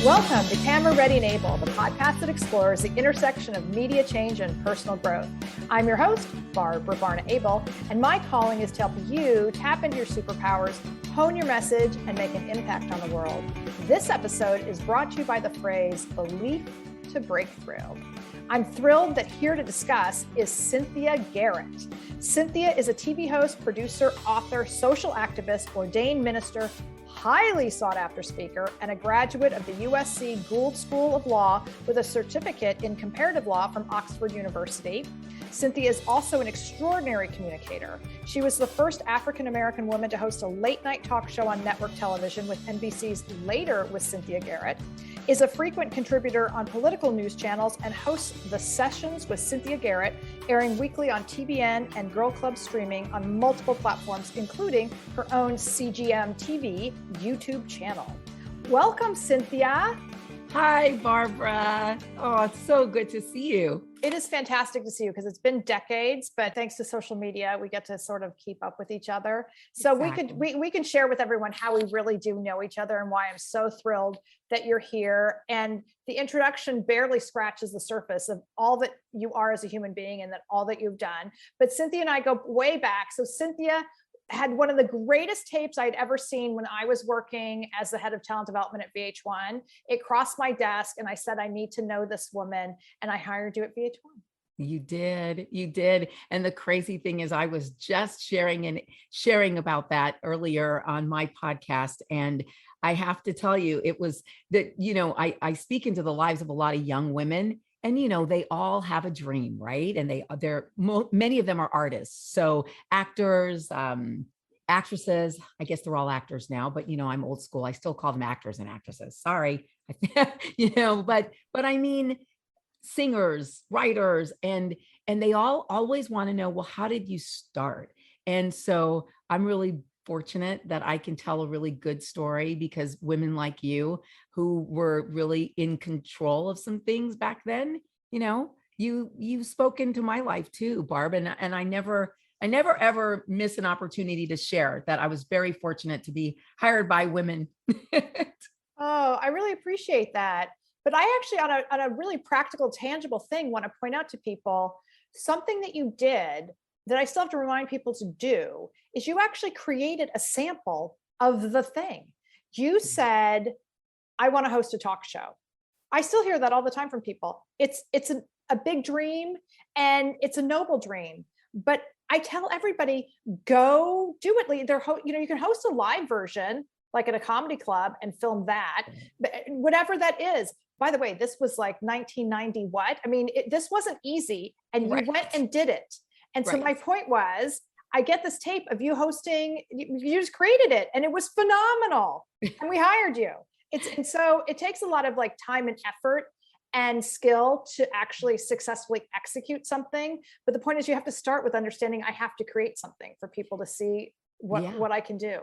Welcome to Camera Ready and Abel, the podcast that explores the intersection of media change and personal growth. I'm your host, Barbara Barna Abel, and my calling is to help you tap into your superpowers, hone your message, and make an impact on the world. This episode is brought to you by the phrase, belief to breakthrough. I'm thrilled that here to discuss is Cynthia Garrett. Cynthia is a TV host, producer, author, social activist, ordained minister, highly sought after speaker, and a graduate of the USC Gould School of Law with a certificate in comparative law from Oxford University. Cynthia is also an extraordinary communicator. She was the first African-American woman to host a late-night talk show on network television with NBC's Later with Cynthia Garrett, is a frequent contributor on political news channels, and hosts The Sessions with Cynthia Garrett, airing weekly on TBN and GIRL CLUB streaming on multiple platforms, including her own CGM TV YouTube Channel. Welcome, Cynthia. Hi, Barbara. Oh, it's so good to see you. It is fantastic to see you because it's been decades, but thanks to social media, we get to sort of keep up with each other. So exactly. we can share with everyone how we really do know each other and why I'm so thrilled that you're here. And the introduction barely scratches the surface of all that you are as a human being and that all that you've done. But Cynthia and I go way back. So Cynthia had one of the greatest tapes I'd ever seen when I was working as the head of talent development at VH1. It crossed my desk and I said, I need to know this woman. And I hired you at VH1. You did. And the crazy thing is I was just sharing about that earlier on my podcast. And I have to tell you, it was that, I speak into the lives of a lot of young women. And, they all have a dream, right? And many of them are artists. So actors, actresses, I guess they're all actors now, but, I'm old school. I still call them actors and actresses. Sorry. But I mean, singers, writers, and they all always want to know, well, how did you start? And so I'm really fortunate that I can tell a really good story because women like you who were really in control of some things back then, you've spoken to my life too, Barb. And I never ever miss an opportunity to share that I was very fortunate to be hired by women. Oh, I really appreciate that. But I actually, on a really practical, tangible thing, want to point out to people something that you did that I still have to remind people to do is you actually created a sample of the thing. You said, I want to host a talk show. I still hear that all the time from people. It's a big dream and it's a noble dream, but I tell everybody, go do it. You can host a live version like at a comedy club and film that, whatever that is. By the way, this was like 1990 what? I mean, this wasn't easy and you went and did it. And so my point was, I get this tape of you hosting, you just created it and it was phenomenal and we hired you. And so it takes a lot of like time and effort and skill to actually successfully execute something. But the point is you have to start with understanding I have to create something for people to see what I can do.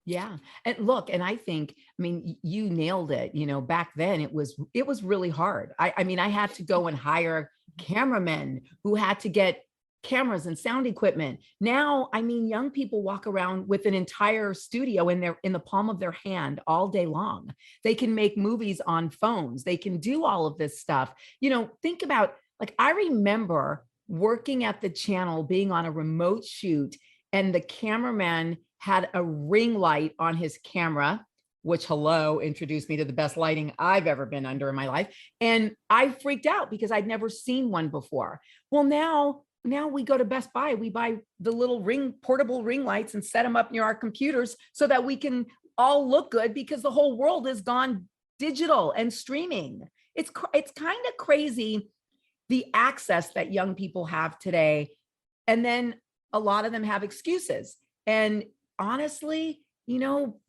Yeah. And look, and I think, you nailed it. Back then it was really hard. I had to go and hire cameramen who had to get cameras and sound equipment. Now, young people walk around with an entire studio in the palm of their hand all day long. They can make movies on phones. They can do all of this stuff. Think about, I remember working at the channel, being on a remote shoot, and the cameraman had a ring light on his camera, which introduced me to the best lighting I've ever been under in my life. And I freaked out because I'd never seen one before. Well, now we go to Best Buy, we buy the little portable ring lights and set them up near our computers so that we can all look good because the whole world has gone digital and streaming. It's kind of crazy, the access that young people have today. And then a lot of them have excuses. And honestly,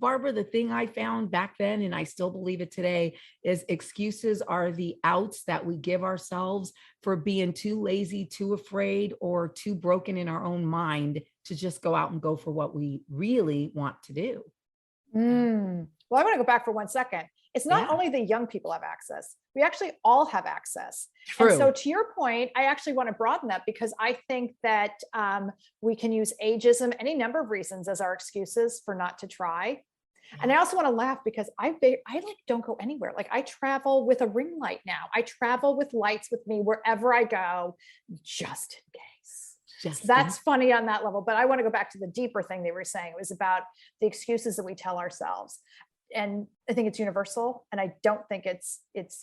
Barbara, the thing I found back then, and I still believe it today, is excuses are the outs that we give ourselves for being too lazy, too afraid, or too broken in our own mind to just go out and go for what we really want to do. Well, I want to go back for 1 second. It's not only the young people have access, we actually all have access. True. And so to your point, I actually want to broaden that because I think that we can use ageism, any number of reasons as our excuses for not to try. And I also want to laugh because I like don't go anywhere. Like I travel with a ring light now. I travel with lights with me wherever I go, just in case. So that's funny on that level. But I want to go back to the deeper thing they were saying. It was about the excuses that we tell ourselves. And I think it's universal. And I don't think it's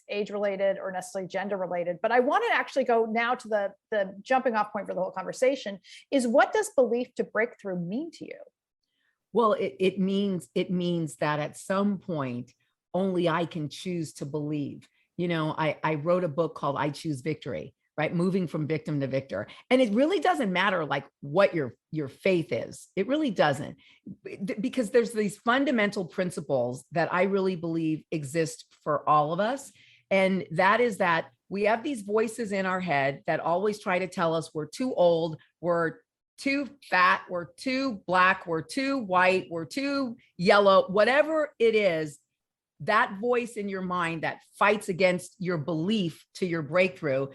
age related or necessarily gender related. But I want to actually go now to the jumping off point for the whole conversation is, what does belief to breakthrough mean to you? Well, it means that at some point, only I can choose to believe. You know, I wrote a book called I Choose Victory, right? Moving from victim to victor. And it really doesn't matter like what your faith is. It really doesn't, because there's these fundamental principles that I really believe exist for all of us. And that is that we have these voices in our head that always try to tell us we're too old, we're too fat, we're too black, we're too white, we're too yellow, whatever it is. That voice in your mind that fights against your belief to your breakthrough,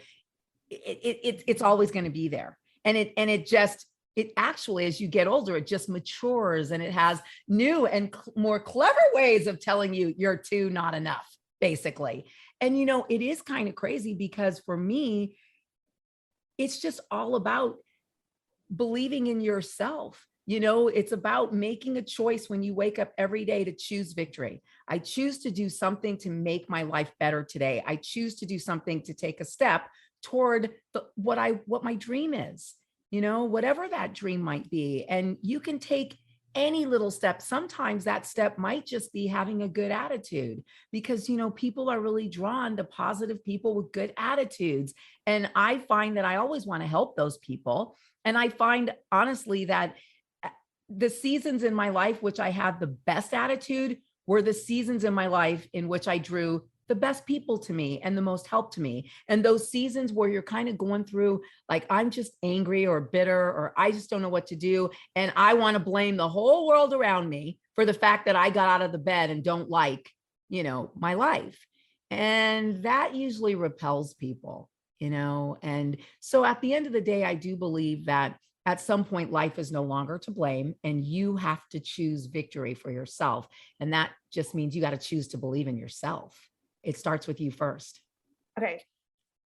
it's always going to be there. And it actually, as you get older, it just matures and it has new and more clever ways of telling you you're too not enough, basically. And, you know, it is kind of crazy because for me, it's just all about believing in yourself. You know, it's about making a choice when you wake up every day to choose victory. I choose to do something to make my life better today. I choose to do something to take a step toward what my dream is, you know, whatever that dream might be. And you can take any little step. Sometimes that step might just be having a good attitude because, you know, people are really drawn to positive people with good attitudes. And I find that I always want to help those people. And I find honestly that the seasons in my life, which I had the best attitude, were the seasons in my life in which I drew the best people to me and the most help to me. And those seasons where you're kind of going through, like, I'm just angry or bitter, or I just don't know what to do. And I want to blame the whole world around me for the fact that I got out of the bed and don't like, you know, my life. And that usually repels people, you know? And so at the end of the day, I do believe that at some point, life is no longer to blame and you have to choose victory for yourself. And that just means you got to choose to believe in yourself. It starts with you first. Okay.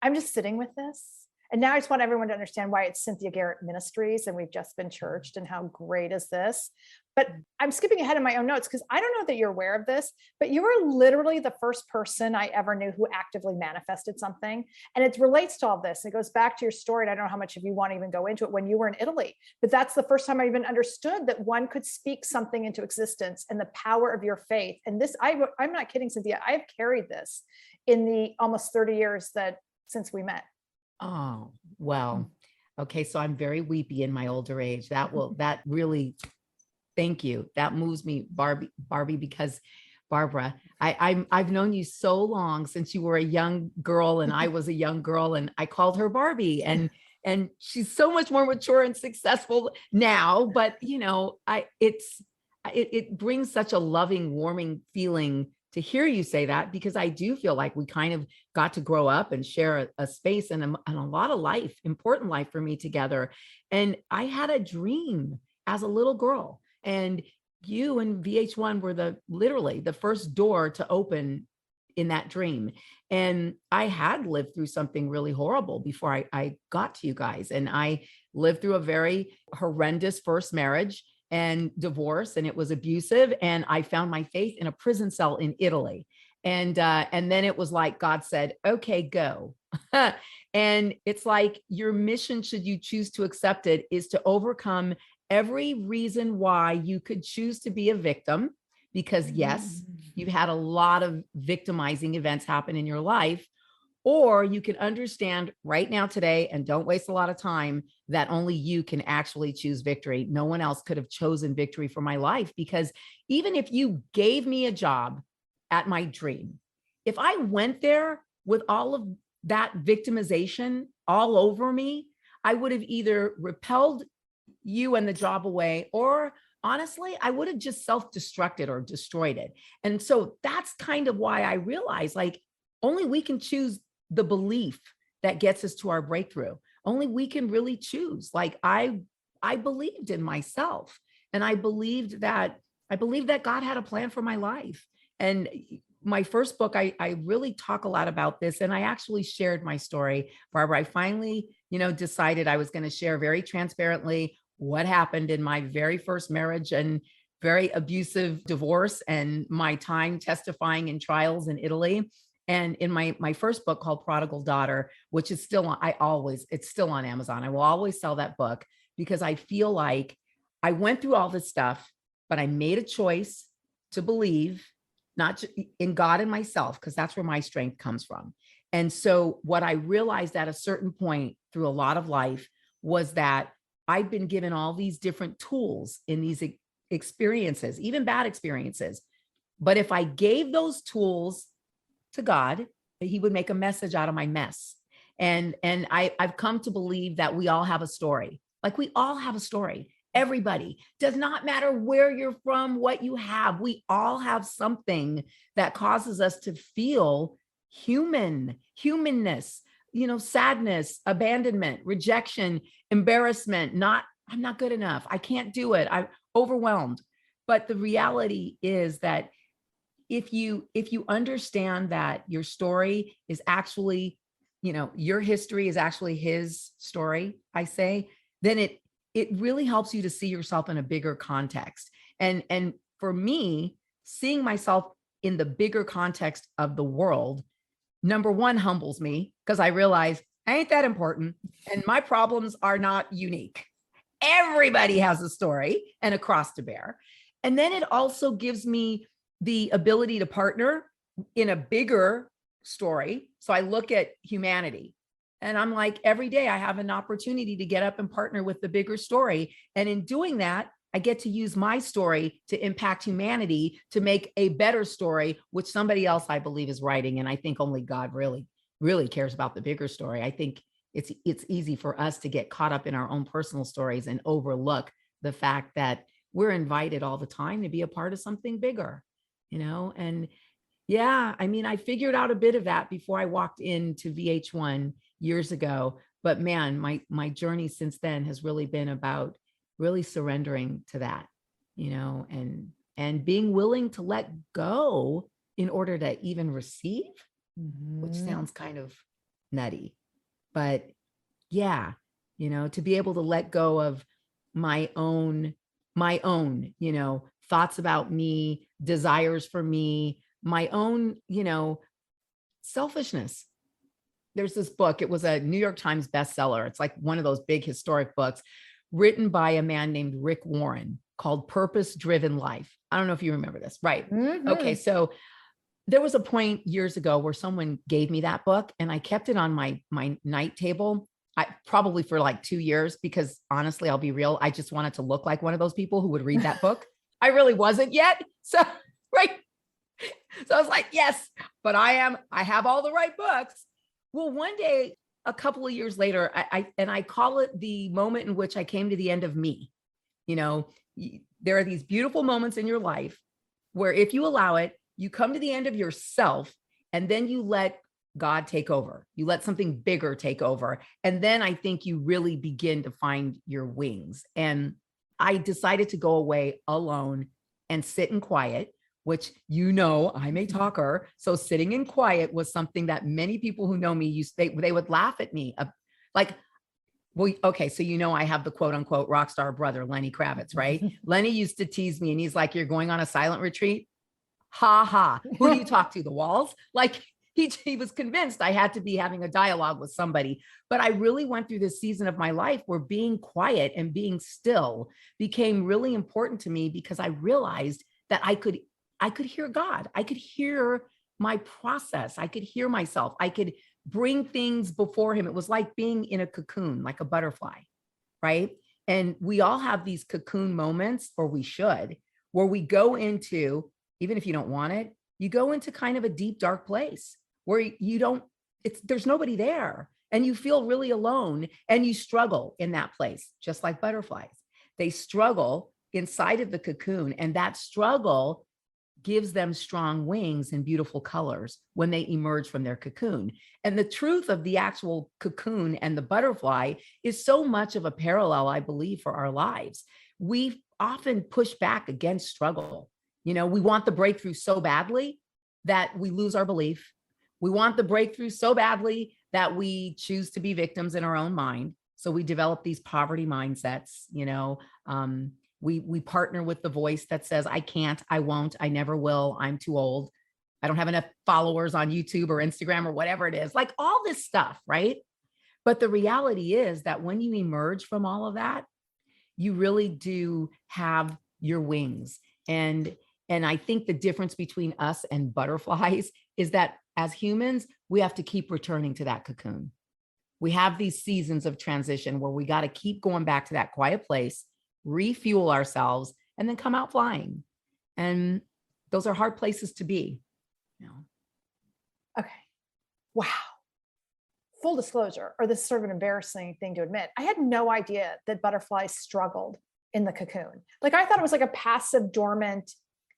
I'm just sitting with this. And now I just want everyone to understand why it's Cynthia Garrett Ministries and we've just been churched and how great is this. But I'm skipping ahead in my own notes because I don't know that you're aware of this, but you were literally the first person I ever knew who actively manifested something. And it relates to all this. It goes back to your story. And I don't know how much of you want to even go into it when you were in Italy, but that's the first time I even understood that one could speak something into existence and the power of your faith. And this, I'm not kidding, Cynthia, I've carried this in the almost 30 years since we met. Oh, well, okay. So I'm very weepy in my older age. That really, thank you. That moves me, Barbie, because Barbara, I've known you so long since you were a young girl and I was a young girl and I called her Barbie and she's so much more mature and successful now. But you know, it brings such a loving, warming feeling to hear you say that, because I do feel like we kind of got to grow up and share a space and a lot of life, important life for me together. And I had a dream as a little girl, and you and VH1 were literally the first door to open in that dream. And I had lived through something really horrible before I got to you guys. And I lived through a very horrendous first marriage and divorce, and it was abusive. And I found my faith in a prison cell in Italy. And then it was like God said, okay, go. And it's like your mission, should you choose to accept it, is to overcome every reason why you could choose to be a victim. Because yes, you've had a lot of victimizing events happen in your life. Or you can understand right now today, and don't waste a lot of time, that only you can actually choose victory. No one else could have chosen victory for my life, because even if you gave me a job at my dream, if I went there with all of that victimization all over me, I would have either repelled you and the job away, or honestly, I would have just self-destructed or destroyed it. And so that's kind of why I realized, like, only we can choose the belief that gets us to our breakthrough. Only we can really choose. Like I believed in myself, and I believed that I believed that God had a plan for my life. And my first book, I really talk a lot about this. And I actually shared my story, Barbara. I finally, decided I was going to share very transparently what happened in my very first marriage and very abusive divorce, and my time testifying in trials in Italy. And in my first book called Prodigal Daughter, which is still on, it's still on Amazon. I will always sell that book because I feel like I went through all this stuff, but I made a choice to believe not in God and myself, because that's where my strength comes from. And so what I realized at a certain point through a lot of life was that I've been given all these different tools in these experiences, even bad experiences. But if I gave those tools to God, he would make a message out of my mess. And I've come to believe that we all have a story. Like, we all have a story. Everybody. Does not matter where you're from, what you have. We all have something that causes us to feel humanness, sadness, abandonment, rejection, embarrassment, I'm not good enough. I can't do it. I'm overwhelmed. But the reality is that if you understand that your story is actually, your history is actually his story, I say, then it really helps you to see yourself in a bigger context. And for me, seeing myself in the bigger context of the world, number one, humbles me, because I realize I ain't that important and my problems are not unique. Everybody has a story and a cross to bear. And then it also gives me the ability to partner in a bigger story. So I look at humanity and I'm like, every day I have an opportunity to get up and partner with the bigger story. And in doing that, I get to use my story to impact humanity, to make a better story, which somebody else, I believe, is writing. And I think only God really, really cares about the bigger story. I think it's easy for us to get caught up in our own personal stories and overlook the fact that we're invited all the time to be a part of something bigger, and yeah, I mean, I figured out a bit of that before I walked into VH1 years ago, but man, my journey since then has really been about really surrendering to that, and being willing to let go in order to even receive, which sounds kind of nutty, but yeah, to be able to let go of my own, thoughts about me, desires for me, my own, selfishness. There's this book, it was a New York Times bestseller. It's like one of those big historic books written by a man named Rick Warren called Purpose Driven Life. I don't know if you remember this, right? Mm-hmm. Okay. So there was a point years ago where someone gave me that book and I kept it on my night table. I probably for like 2 years, because honestly, I'll be real, I just wanted to look like one of those people who would read that book. I really wasn't yet. So, right. So I was like, yes, but I have all the right books. Well, one day, a couple of years later, I call it the moment in which I came to the end of me. There are these beautiful moments in your life where if you allow it, you come to the end of yourself, and then you let God take over. You let something bigger take over. And then I think you really begin to find your wings. And I decided to go away alone and sit in quiet, which, I'm a talker. So sitting in quiet was something that many people who know me, they would laugh at me. Like, well, okay, so I have the quote unquote rock star brother, Lenny Kravitz, right? Lenny used to tease me and he's like, you're going on a silent retreat? Ha ha. Who do you talk to? The walls? Like, he was convinced I had to be having a dialogue with somebody. But I really went through this season of my life where being quiet and being still became really important to me, because I realized that I could hear God. I could hear my process. I could hear myself. I could bring things before him. It was like being in a cocoon, like a butterfly, right? And we all have these cocoon moments, or we should, where we go into, even if you don't want it, you go into kind of a deep, dark place where there's nobody there, and you feel really alone, and you struggle in that place, just like butterflies. They struggle inside of the cocoon, and that struggle gives them strong wings and beautiful colors when they emerge from their cocoon. And the truth of the actual cocoon and the butterfly is so much of a parallel, I believe, for our lives. We often push back against struggle. You know, we want the breakthrough so badly that we lose our belief. We want the breakthrough so badly that we choose to be victims in our own mind. So we develop these poverty mindsets, you know. We partner with the voice that says, I can't, I won't, I never will, I'm too old, I don't have enough followers on YouTube or Instagram or whatever it is, like all this stuff, right? But the reality is that when you emerge from all of that, you really do have your wings. And I think the difference between us and butterflies is that as humans, we have to keep returning to that cocoon. We have these seasons of transition where we got to keep going back to that quiet place, refuel ourselves, and then come out flying. And those are hard places to be. You know? Okay. Wow. Full disclosure, or this is sort of an embarrassing thing to admit, I had no idea that butterflies struggled in the cocoon. Like I thought it was like a passive, dormant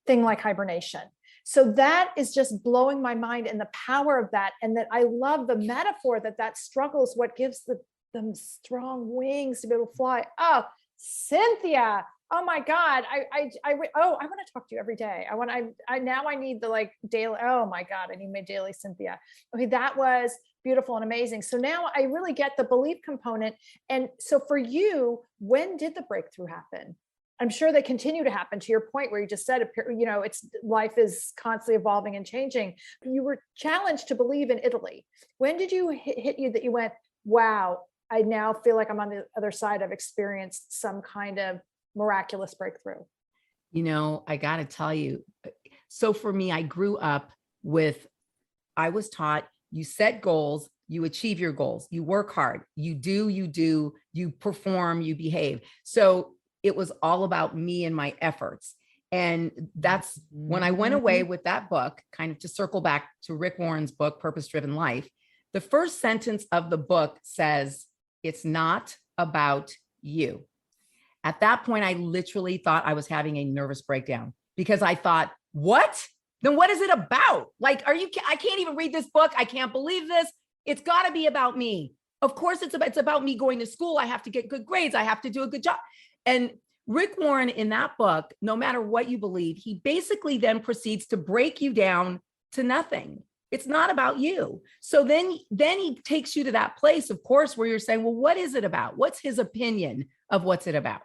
thing like hibernation. So that is just blowing my mind, and the power of that. And that I love the metaphor that struggle is what gives them strong wings to be able to fly. Oh, Cynthia. Oh my God. I want to talk to you every day. Now I need the like daily, oh my God, I need my daily Cynthia. Okay. That was beautiful and amazing. So now I really get the belief component. And so for you, when did the breakthrough happen? I'm sure they continue to happen, to your point where you just said, you know, life is constantly evolving and changing. You were challenged to believe in Italy. When did you hit you that you went, wow, I now feel like I'm on the other side. I've experienced some kind of miraculous breakthrough? You know, I got to tell you, so for me, I grew up I was taught, you set goals, you achieve your goals, you work hard, you perform, you behave. So it was all about me and my efforts. And that's when I went away with that book, kind of to circle back to Rick Warren's book, Purpose Driven Life. The first sentence of the book says, it's not about you. At that point, I literally thought I was having a nervous breakdown because I thought, what? Then what is it about? Like, I can't even read this book. I can't believe this. It's got to be about me. Of course, it's about me going to school. I have to get good grades. I have to do a good job. And Rick Warren in that book, no matter what you believe, he basically then proceeds to break you down to nothing. It's not about you. So then he takes you to that place, of course, where you're saying, well, what is it about? What's his opinion of what's it about?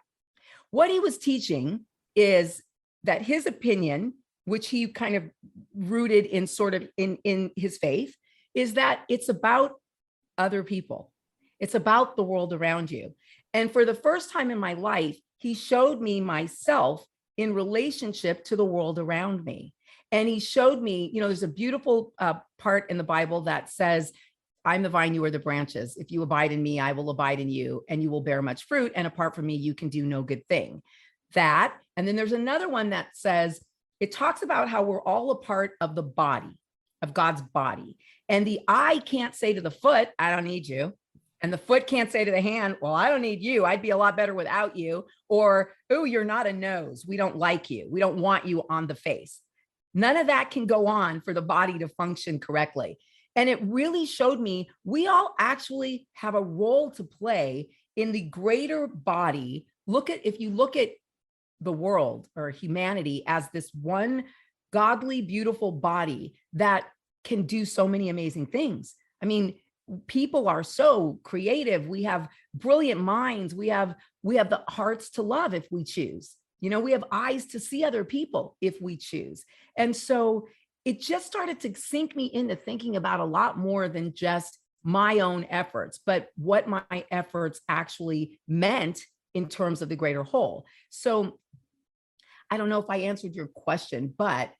What he was teaching is that his opinion, which he kind of rooted in sort of in his faith, is that it's about other people. It's about the world around you. And for the first time in my life, he showed me myself in relationship to the world around me. And he showed me, you know, there's a beautiful part in the Bible that says, I'm the vine, you are the branches. If you abide in me, I will abide in you, and you will bear much fruit. And apart from me, you can do no good thing. That, and then there's another one that says, it talks about how we're all a part of the body, of God's body. And the eye can't say to the foot, I don't need you. And the foot can't say to the hand, well, I don't need you. I'd be a lot better without you. Or, oh, you're not a nose. We don't like you. We don't want you on the face. None of that can go on for the body to function correctly. And it really showed me we all actually have a role to play in the greater body. If you look at the world or humanity as this one godly, beautiful body that can do so many amazing things. I mean, people are so creative. We have brilliant minds. We have the hearts to love if we choose. You know, we have eyes to see other people if we choose. And so it just started to sink me into thinking about a lot more than just my own efforts, but what my efforts actually meant in terms of the greater whole. So I don't know if I answered your question, but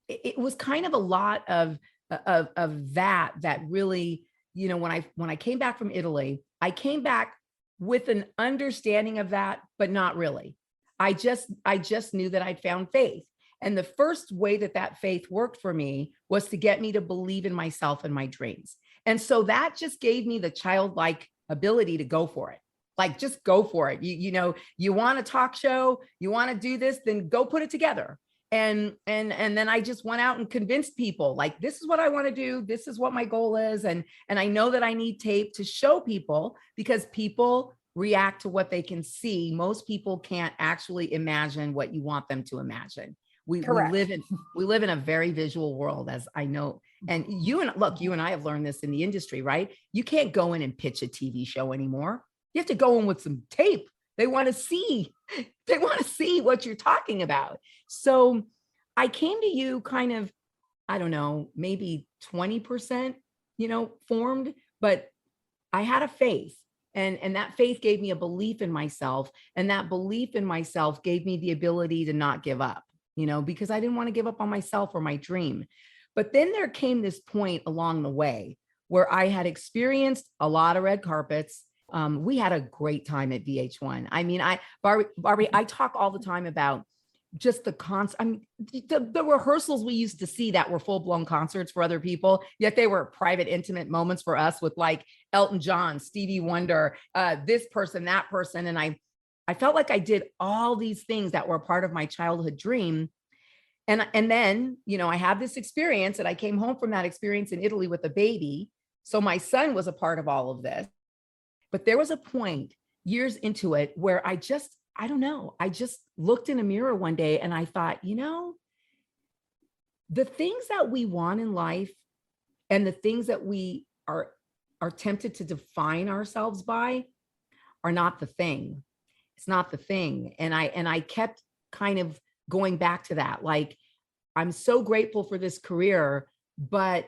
it was kind of a lot of that really, you know, when I came back from Italy, I came back with an understanding of that, but not really. I just knew that I'd found faith. And the first way that faith worked for me was to get me to believe in myself and my dreams. And so that just gave me the childlike ability to go for it. Like, just go for it. You know, you want a talk show, you want to do this, then go put it together. And then I just went out and convinced people, like, this is what I want to do. This is what my goal is. And I know that I need tape to show people, because people react to what they can see. Most people can't actually imagine what you want them to imagine. We Correct. live in a very visual world, as I know. And you and I have learned this in the industry, right? You can't go in and pitch a TV show anymore. You have to go in with some tape. They want to see what you're talking about. So I came to you kind of, I don't know, maybe 20%, formed, but I had a faith. And that faith gave me a belief in myself. And that belief in myself gave me the ability to not give up, because I didn't want to give up on myself or my dream. But then there came this point along the way where I had experienced a lot of red carpets. We had a great time at VH1. I mean, Barbie, I talk all the time about just the the rehearsals we used to see that were full-blown concerts for other people, yet they were private, intimate moments for us with like Elton John, Stevie Wonder, this person, that person. And I felt like I did all these things that were a part of my childhood dream. And then, I had this experience, and I came home from that experience in Italy with a baby. So my son was a part of all of this. But there was a point years into it where I just looked in a mirror one day and I thought, the things that we want in life and the things that we are tempted to define ourselves by are not the thing. It's not the thing. And I kept kind of going back to that. Like, I'm so grateful for this career, but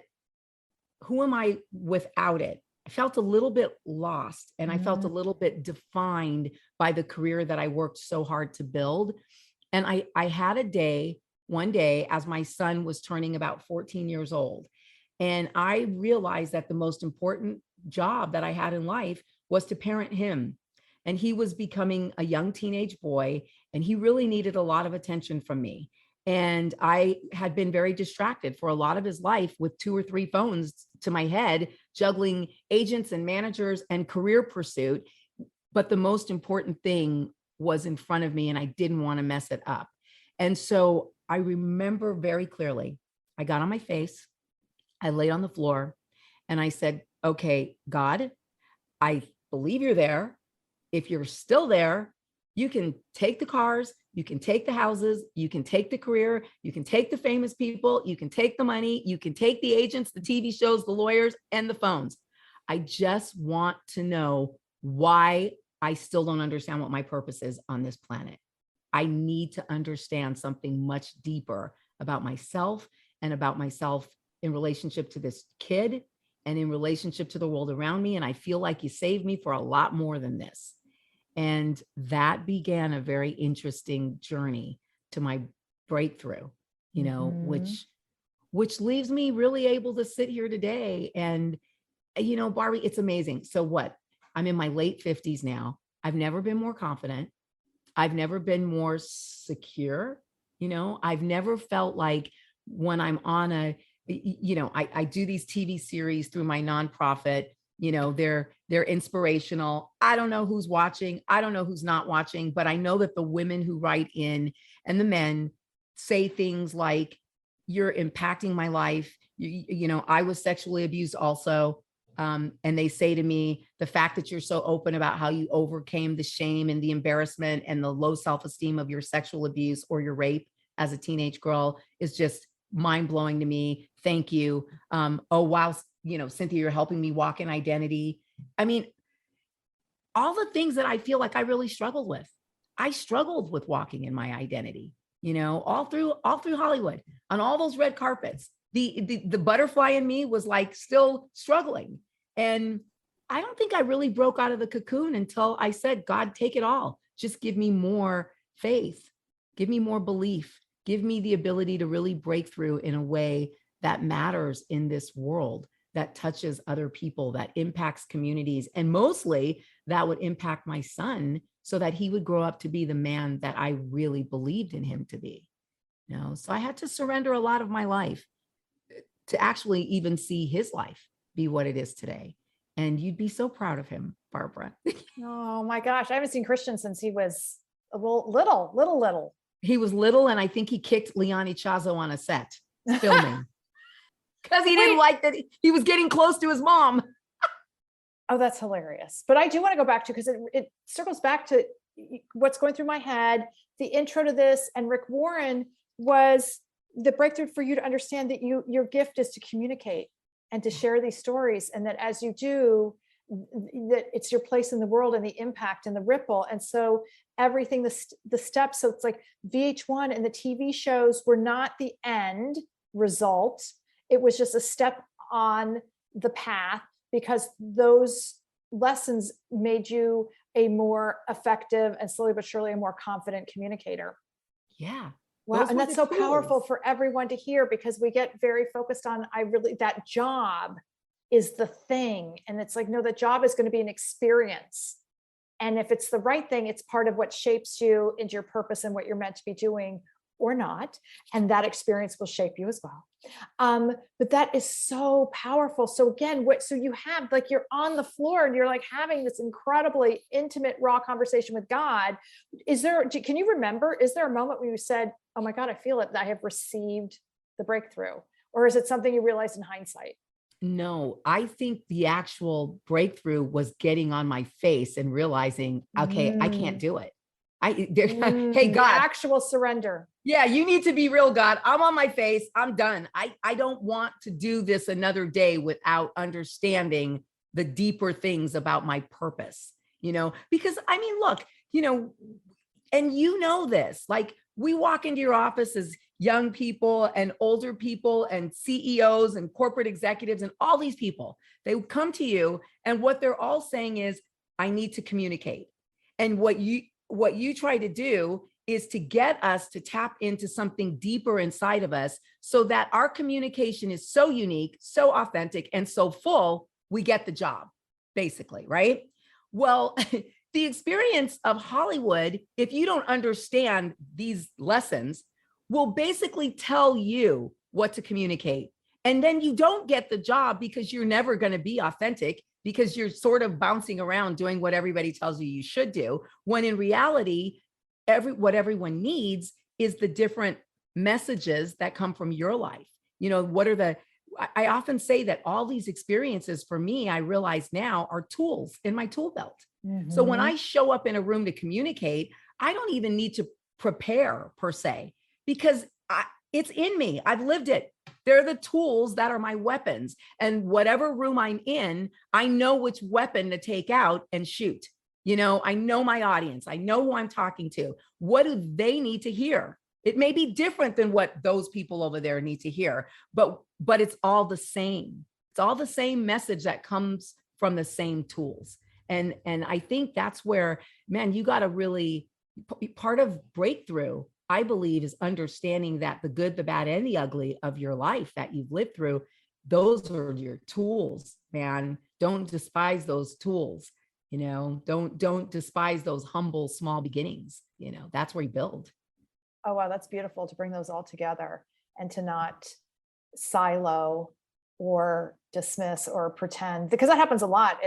who am I without it? I felt a little bit lost, and I felt a little bit defined by the career that I worked so hard to build. And I had one day as my son was turning about 14 years old. And I realized that the most important job that I had in life was to parent him. And he was becoming a young teenage boy, and he really needed a lot of attention from me. And I had been very distracted for a lot of his life with 2 or 3 phones to my head, juggling agents and managers and career pursuit. But the most important thing was in front of me, and I didn't want to mess it up. And so I remember very clearly, I got on my face, I laid on the floor, and I said, okay, God, I believe you're there. If you're still there, you can take the cars, you can take the houses, you can take the career, you can take the famous people, you can take the money, you can take the agents, the TV shows, the lawyers, and the phones. I just want to know why I still don't understand what my purpose is on this planet. I need to understand something much deeper about myself and about myself in relationship to this kid and in relationship to the world around me. And I feel like you saved me for a lot more than this. And that began a very interesting journey to my breakthrough, which leaves me really able to sit here today. And, Barbie, it's amazing. So what? I'm in my late 50s now. I've never been more confident. I've never been more secure. I've never felt like when I'm on I do these TV series through my nonprofit. They're inspirational. I don't know who's watching. I don't know who's not watching, but I know that the women who write in and the men say things like, you're impacting my life. I was sexually abused also. And they say to me, the fact that you're so open about how you overcame the shame and the embarrassment and the low self-esteem of your sexual abuse or your rape as a teenage girl is just mind-blowing to me. Thank you. Oh, wow. Cynthia, you're helping me walk in identity. I mean, all the things that I feel like I really struggled with. I struggled with walking in my identity, all through Hollywood, on all those red carpets. The butterfly in me was like still struggling. And I don't think I really broke out of the cocoon until I said, God, take it all. Just give me more faith. Give me more belief. Give me the ability to really break through in a way that matters in this world, that touches other people, that impacts communities. And mostly that would impact my son so that he would grow up to be the man that I really believed in him to be. So I had to surrender a lot of my life to actually even see his life be what it is today. And you'd be so proud of him, Barbara. Oh my gosh. I haven't seen Christian since he was a little. He was little, and I think he kicked Liani Chazo on a set filming because he didn't like that he was getting close to his mom. Oh, that's hilarious. But I do want to go back to, because it circles back to what's going through my head. The intro to this and Rick Warren was the breakthrough for you to understand that your gift is to communicate and to share these stories. And that as you do, that it's your place in the world and the impact and the ripple. And so everything, the steps, so it's like VH1 and the TV shows were not the end result. It was just a step on the path, because those lessons made you a more effective and slowly but surely a more confident communicator. Yeah. Wow. And that's so powerful for everyone to hear, because we get very focused on, that job is the thing. And it's like, no, the job is going to be an experience. And if it's the right thing, it's part of what shapes you into your purpose and what you're meant to be doing or not. And that experience will shape you as well. But that is so powerful. So again, so you have, like, you're on the floor and you're like having this incredibly intimate, raw conversation with God. Can you remember, is there a moment where you said, oh my God, I feel it, that I have received the breakthrough? Or is it something you realized in hindsight? No, I think the actual breakthrough was getting on my face and realizing, okay, I can't do it. Hey, God, actual surrender. Yeah, you need to be real, God. I'm on my face. I'm done. I don't want to do this another day without understanding the deeper things about my purpose, because I mean, look, and this, like, we walk into your office as young people and older people and CEOs and corporate executives and all these people, they come to you and what they're all saying is, I need to communicate. And what you try to do is to get us to tap into something deeper inside of us so that our communication is so unique, so authentic, and so full, we get the job, basically, right? Well, the experience of Hollywood, if you don't understand these lessons, will basically tell you what to communicate. And then you don't get the job because you're never going to be authentic, because you're sort of bouncing around doing what everybody tells you you should do, when in reality, what everyone needs is the different messages that come from your life. I often say that all these experiences for me, I realize now, are tools in my tool belt. Mm-hmm. So when I show up in a room to communicate, I don't even need to prepare per se, because it's in me. I've lived it. They're the tools that are my weapons. And whatever room I'm in, I know which weapon to take out and shoot. I know my audience. I know who I'm talking to. What do they need to hear? It may be different than what those people over there need to hear, but it's all the same. It's all the same message that comes from the same tools. And I think that's where, man, you got to really, part of breakthrough, I believe, is understanding that the good, the bad, and the ugly of your life that you've lived through, those are your tools, man. Don't despise those tools. Don't despise those humble, small beginnings. That's where you build. Oh, wow. That's beautiful to bring those all together and to not silo or dismiss or pretend, because that happens a lot.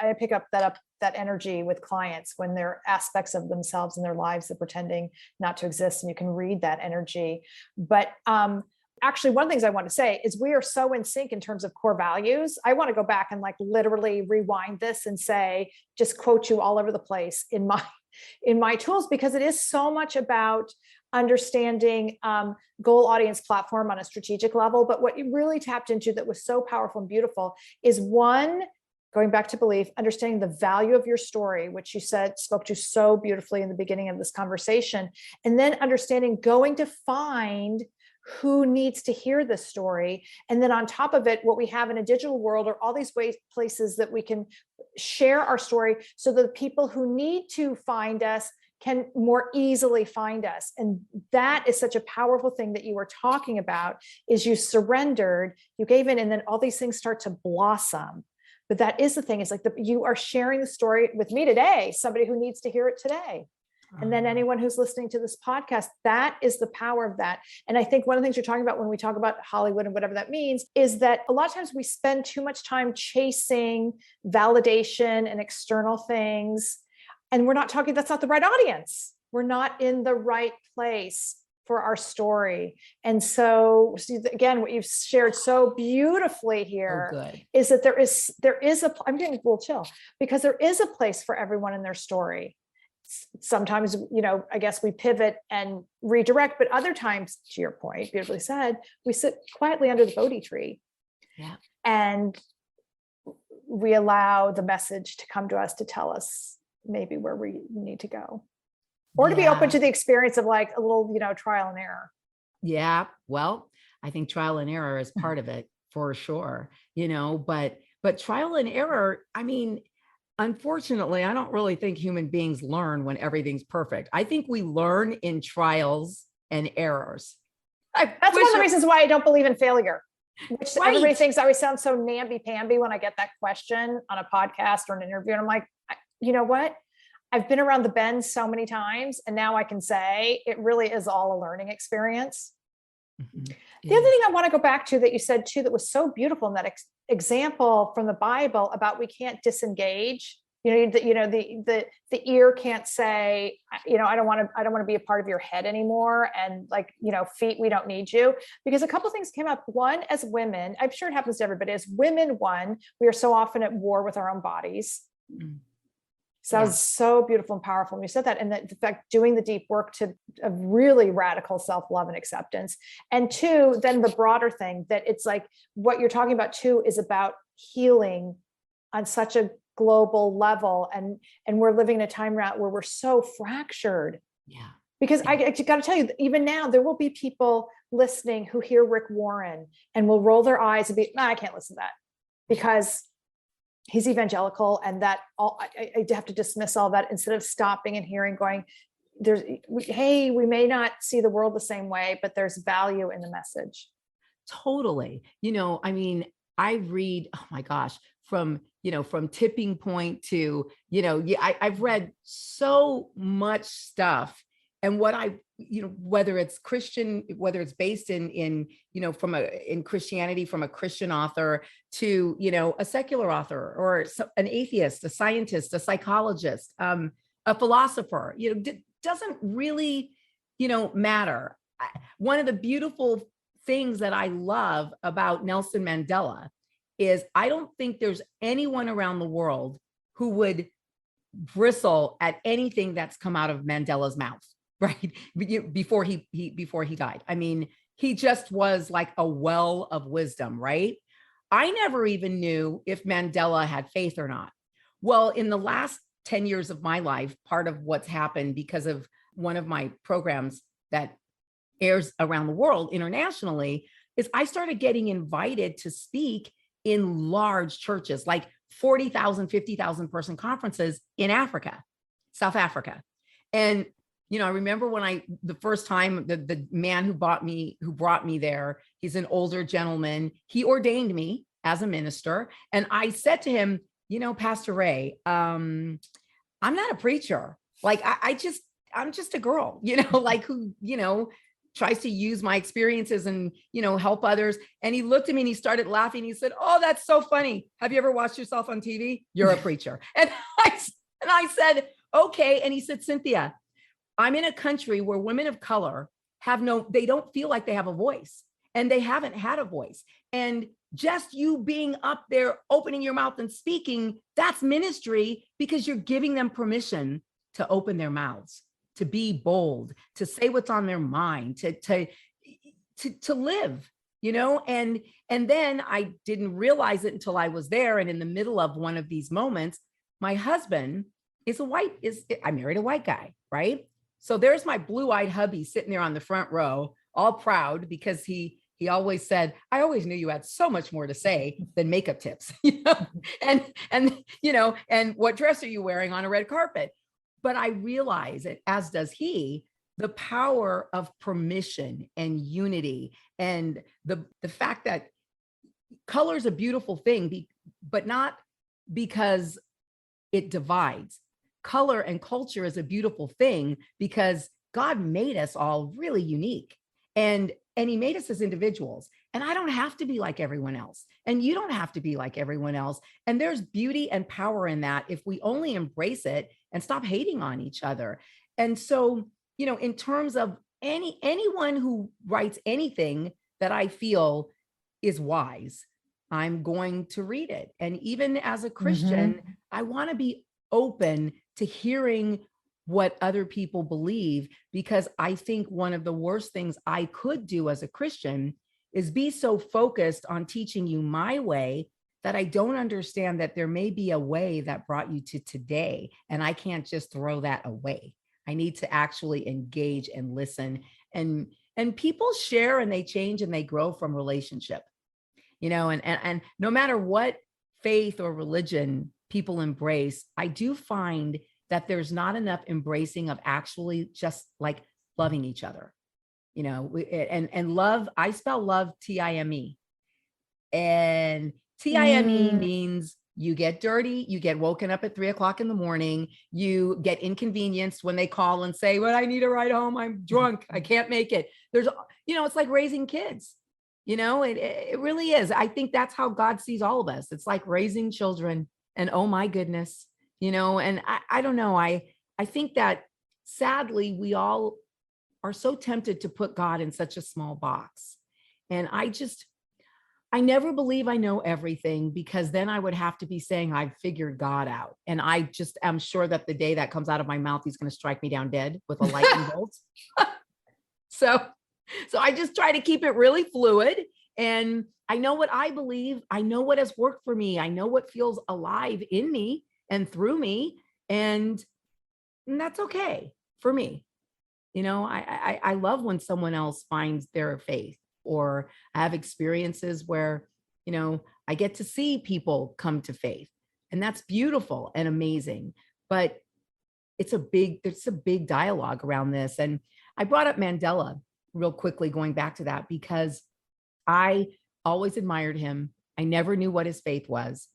I pick up that energy with clients when there are aspects of themselves in their lives that pretending not to exist, and you can read that energy. But actually, one of the things I want to say is we are so in sync in terms of core values. I want to go back and like literally rewind this and say, just quote you all over the place in my tools, because it is so much about understanding goal, audience, platform on a strategic level. But what you really tapped into that was so powerful and beautiful is, one, going back to belief, understanding the value of your story, which you spoke to so beautifully in the beginning of this conversation, and then understanding going to find who needs to hear this story. And then on top of it, what we have in a digital world are all these places that we can share our story so that the people who need to find us can more easily find us. And that is such a powerful thing that you were talking about, is you surrendered, you gave in, and then all these things start to blossom. But that is the thing, is like you are sharing the story with me today, somebody who needs to hear it today. And then anyone who's listening to this podcast, that is the power of that. And I think one of the things you're talking about when we talk about Hollywood and whatever that means is that a lot of times we spend too much time chasing validation and external things. And we're not talking, that's not the right audience. We're not in the right place for our story. And so again, what you've shared so beautifully here is that there is I'm getting a little chill, because there is a place for everyone in their story. Sometimes, I guess we pivot and redirect, but other times, to your point, beautifully said, we sit quietly under the Bodhi tree. Yeah. And we allow the message to come to us to tell us maybe where we need to go, or to be open to the experience of like a little, trial and error. Yeah. Well, I think trial and error is part of it for sure, but trial and error, I mean, unfortunately, I don't really think human beings learn when everything's perfect. I think we learn in trials and errors. That's one of the reasons why I don't believe in failure, which everybody thinks I always sound so namby-pamby when I get that question on a podcast or an interview. And I'm like, you know what? I've been around the bend so many times, and now I can say it really is all a learning experience. Mm-hmm. The other thing I want to go back to that you said too, that was so beautiful in that example from the Bible about we can't disengage. The ear can't say, I don't want to be a part of your head anymore. And feet, we don't need you. Because a couple of things came up. One, as women, I'm sure it happens to everybody, as women, one, we are so often at war with our own bodies. Mm-hmm. So that was so beautiful and powerful when you said that. And that, in fact, doing the deep work of really radical self-love and acceptance. And two, then the broader thing that it's like what you're talking about too is about healing on such a global level. And we're living in a time where we're so fractured. Yeah. Because I got to tell you, even now, there will be people listening who hear Rick Warren and will roll their eyes and be, I can't listen to that because he's evangelical, and that I have to dismiss all that instead of stopping and hearing, going, we may not see the world the same way, but there's value in the message. Totally. I mean, I read, oh my gosh, from Tipping Point to, I've read so much stuff. And what whether it's Christian, whether it's based in Christianity from a Christian author to, a secular author or an atheist, a scientist, a psychologist, a philosopher, doesn't really, matter. One of the beautiful things that I love about Nelson Mandela is I don't think there's anyone around the world who would bristle at anything that's come out of Mandela's mouth. Right. Before he died. I mean, he just was like a well of wisdom, right? I never even knew if Mandela had faith or not. Well, in the last 10 years of my life, part of what's happened because of one of my programs that airs around the world internationally is I started getting invited to speak in large churches, like 40,000, 50,000 person conferences in Africa, South Africa. And I remember when the first time the man who brought me there, he's an older gentleman. He ordained me as a minister. And I said to him, Pastor Ray, I'm not a preacher. Like I'm just a girl, who, tries to use my experiences and, help others. And he looked at me and he started laughing. He said, "Oh, that's so funny. Have you ever watched yourself on TV? You're a preacher." And I said, "Okay." And he said, "Cynthia, I'm in a country where women of color they don't feel like they have a voice, and they haven't had a voice. And just you being up there, opening your mouth and speaking, that's ministry, because you're giving them permission to open their mouths, to be bold, to say what's on their mind, to live, and then I didn't realize it until I was there. And in the middle of one of these moments, my husband I married a white guy, right? So there's my blue-eyed hubby sitting there on the front row, all proud, because he always said, "I always knew you had so much more to say than makeup tips, and what dress are you wearing on a red carpet?" But I realize it, as does he, the power of permission and unity, and the fact that color is a beautiful thing, but not because it divides. Color and culture is a beautiful thing because God made us all really unique, and he made us as individuals. And I don't have to be like everyone else, and you don't have to be like everyone else. And there's beauty and power in that if we only embrace it and stop hating on each other. And so, in terms of anyone who writes anything that I feel is wise, I'm going to read it. And even as a Christian, I want to be open to hearing what other people believe, because I think one of the worst things I could do as a Christian is be so focused on teaching you my way that I don't understand that there may be a way that brought you to today, and I can't just throw that away. I need to actually engage and listen, and people share and they change and they grow from relationship, and no matter what faith or religion people embrace, I do find that there's not enough embracing of actually just like loving each other, and love, I spell love Time. And Time means you get dirty, you get woken up at 3:00 in the morning, you get inconvenienced when they call and say, well, I need a ride home, I'm drunk, I can't make it. There's, it's like raising kids, it really is. I think that's how God sees all of us. It's like raising children, and oh my goodness, and I don't know. I think that sadly, we all are so tempted to put God in such a small box. And I never believe I know everything, because then I would have to be saying I've figured God out. And I just am sure that the day that comes out of my mouth, he's going to strike me down dead with a lightning bolt. So I just try to keep it really fluid. And I know what I believe. I know what has worked for me. I know what feels alive in me and through me. And that's okay for me. I love when someone else finds their faith, or I have experiences where, I get to see people come to faith, and that's beautiful and amazing. But it's a big dialogue around this. And I brought up Mandela real quickly, going back to that, because I always admired him. I never knew what his faith was.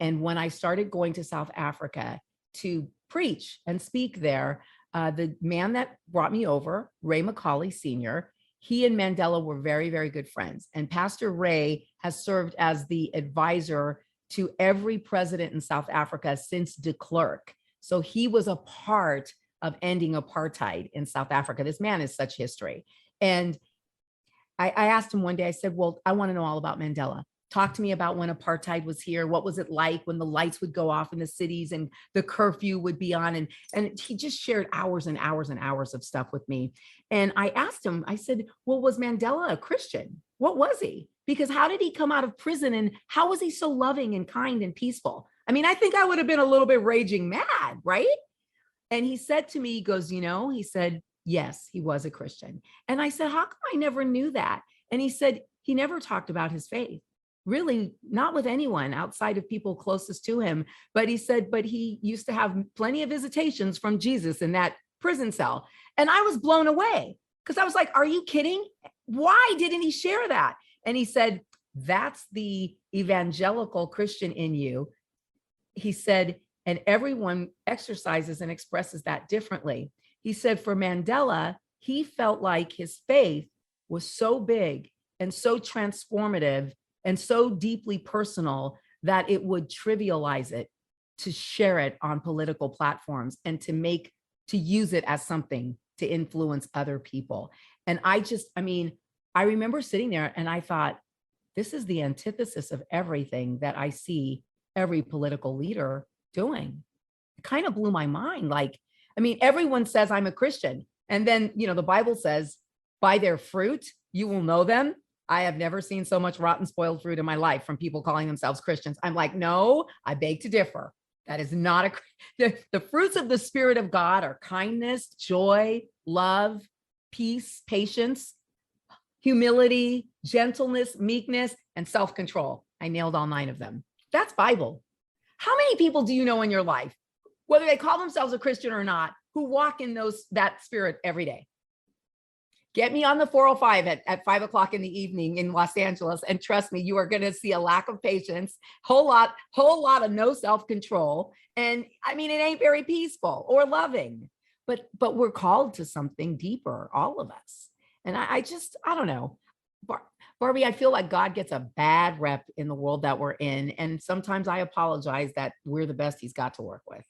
And when I started going to South Africa to preach and speak there, the man that brought me over, Ray Macaulay Sr., he and Mandela were very, very good friends. And Pastor Ray has served as the advisor to every president in South Africa since de Klerk. So he was a part of ending apartheid in South Africa. This man is such history. And I asked him one day, I said, well, I want to know all about Mandela. Talk to me about when apartheid was here. What was it like when the lights would go off in the cities and the curfew would be on? And he just shared hours and hours and hours of stuff with me. And I asked him, I said, well, was Mandela a Christian? What was he? Because how did he come out of prison? And how was he so loving and kind and peaceful? I mean, I think I would have been a little bit raging mad, right? And he said to me, he goes, he said, yes, he was a Christian. And I said, how come I never knew that? And he said, he never talked about his faith. Really, not with anyone outside of people closest to him. But he said, but he used to have plenty of visitations from Jesus in that prison cell. And I was blown away, because I was like, are you kidding? Why didn't he share that? And he said, that's the evangelical Christian in you. He said, and everyone exercises and expresses that differently. He said, for Mandela, he felt like his faith was so big and so transformative and so deeply personal that it would trivialize it to share it on political platforms and to use it as something to influence other people. And I remember sitting there and I thought, this is the antithesis of everything that I see every political leader doing. It kind of blew my mind. Everyone says I'm a Christian. And then, the Bible says, by their fruit, you will know them. I have never seen so much rotten, spoiled fruit in my life from people calling themselves Christians. I'm like, no, I beg to differ. That is not the fruits of the Spirit of God are kindness, joy, love, peace, patience, humility, gentleness, meekness, and self-control. I nailed all 9 of them. That's Bible. How many people do you know in your life, whether they call themselves a Christian or not, who walk in that spirit every day? Get me on the 405 at 5:00 in the evening in Los Angeles. And trust me, you are going to see a lack of patience, whole lot of no self-control. And it ain't very peaceful or loving, but we're called to something deeper, all of us. And I don't know, Barbie, I feel like God gets a bad rep in the world that we're in. And sometimes I apologize that we're the best he's got to work with.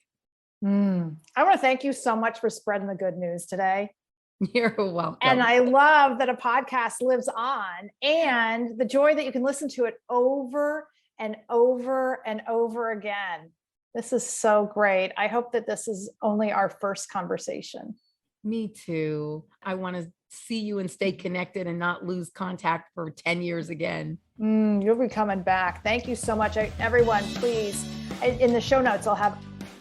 I want to thank you so much for spreading the good news today. You're welcome. And I love that a podcast lives on, and the joy that you can listen to it over and over and over again. This is so great. I hope that this is only our first conversation. Me too. I want to see you and stay connected and not lose contact for 10 years again. You'll be coming back. Thank you so much. Everyone, please, in the show notes, I'll have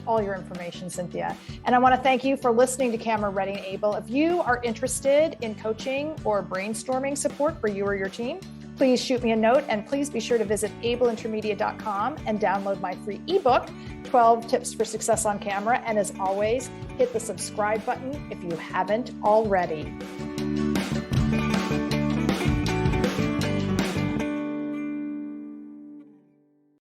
all your information, Cynthia. And I want to thank you for listening to Camera Ready and Able. If you are interested in coaching or brainstorming support for you or your team, please shoot me a note, and please be sure to visit abelintermedia.com and download my free ebook, 12 Tips for Success on Camera. And as always, hit the subscribe button if you haven't already.